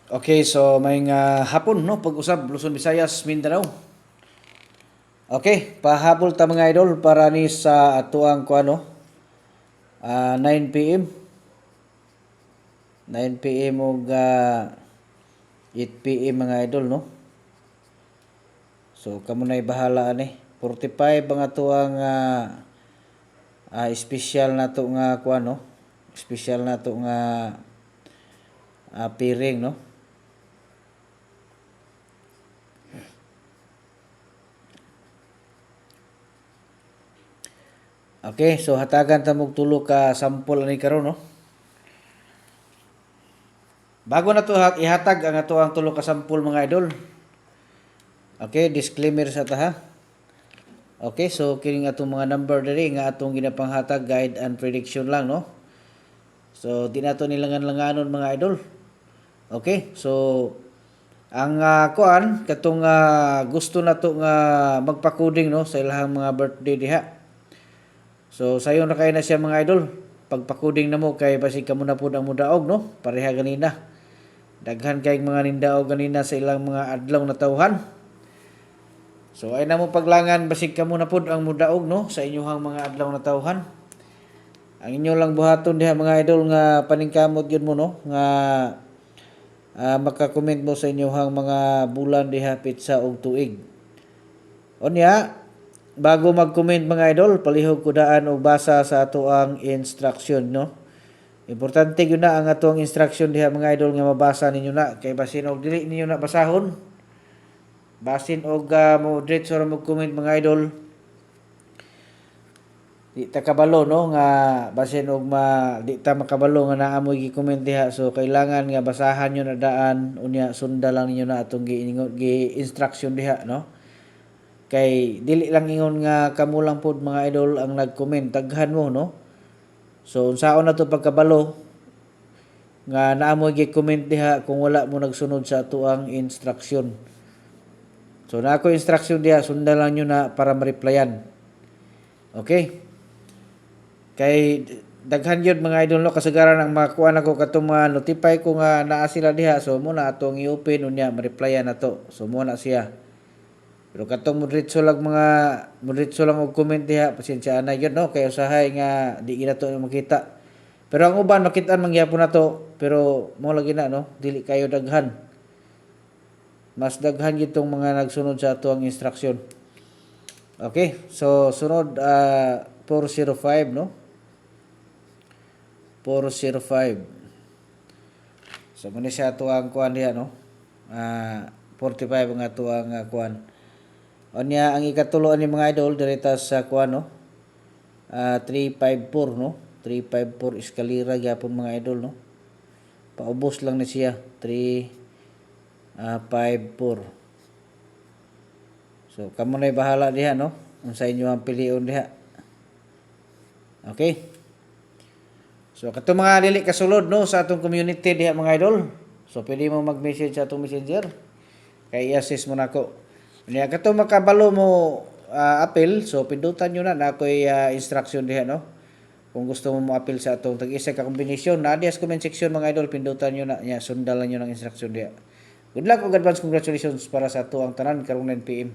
Okay, so may nga hapon no pag-usab Luzon, Visayas, Mindanao. Okay, pahabol ta mga idol para ni sa atuang kuano 9 PM. 9 PM ug 8 PM mga idol no. So kamo nay bahala ani. 45 ang atuang special nato nga kuano. Special nato nga piring no. Okay, so hatagan ta mog tulo ka sample ani karon no. Bago na to ihatag ang ato ang tulo ka sample mga idol. Okay, disclaimer sa ta ha. Okay, so kining atong mga number diri nga atong ginapanghatag guide and prediction lang no. So di nato nilangan-langanon mga idol. Okay, so ang kuan katong gusto nato nga magpa-coding no sa ilahang mga birthday diha. So sayo na kay na siya mga idol. Pagpa-coding namo kay basig kamo na pud ang mudaog no. Pareha ganina. Daghan kay mga nindaog ganina sa ilang mga adlaw na tawhan. So ay na mo paglangan basig kamo na pud ang mudaog no sa inyong mga adlaw na tawhan. Ang inyo lang buhaton diha mga idol nga paningkamot yun mo no nga maka-comment mo sa inyong mga bulan diha pitsa og tuig. Unya, bago mag-comment mga idol, palihog ko daan og basa sa ato ang instruction no. Importante gyud na ang ato ang instruction diha mga idol nga mabasa ninyo na kay basin og dili ninyo na basahon. Basin og mo diretso ra mag-comment mga idol. Di ta kabalo no nga basin og di ta makabalo nga naa mo gi-comment diha, so kailangan nga basahan nyo na daan unya sunda lang ninyo na atong gi-instruction diha no. Kay dili lang ingon nga kamo lang pod mga idol ang nag-comment, daghan mo no. So unsaon na to pagkabalo nga naa mo gi-comment diha kung wala mo nagsunod sa ato ang instruction. So na ako instruction diha, sunda lang nyo na para ma-replyan. Okay? Kay daghan yun mga idol no, kasagaran ang makuha na ko katong notify ko nga naa sila diha, so muna atong i-open unya ma-replyan na to. So muna siya. Pero katong modritso lang og comment diha, pasensya na yun no, kay usahay nga di gina to makita. Pero ang uban makitaan mangyapon na to, pero mo lagi na no, dili kayo daghan. Mas daghan gitong mga nagsunod sa ato ang instruction. Okay, so sunod 405 no. 405. So muna siya ato ang kuan diha no. 45 ang ato ang kuan. Onya ang ikatulo ani mga idol direta sa kuan no. 354 no. 354 eskalera gyapon mga idol no. Paubos lang na siya 354. So kamo na bahala diha no. Unsa inyo ang pilion diha. Okay. So kato mga dili kasulod no sa atong community diha mga idol. So pwede mo mag-message sa atong messenger kay i-assist mo nako. Niya kato makabalo mo appeal, so pindutan nyo na ako'y instruction diha no. Kung gusto mo mo-appeal sa atong tag-isa ka kombinasyon, na diha sa comment section mga idol, pindutan nyo na nya, sundalan nyo ng instruction diha. Good luck ug advance congratulations para sa ato ang tanan karong 9 PM.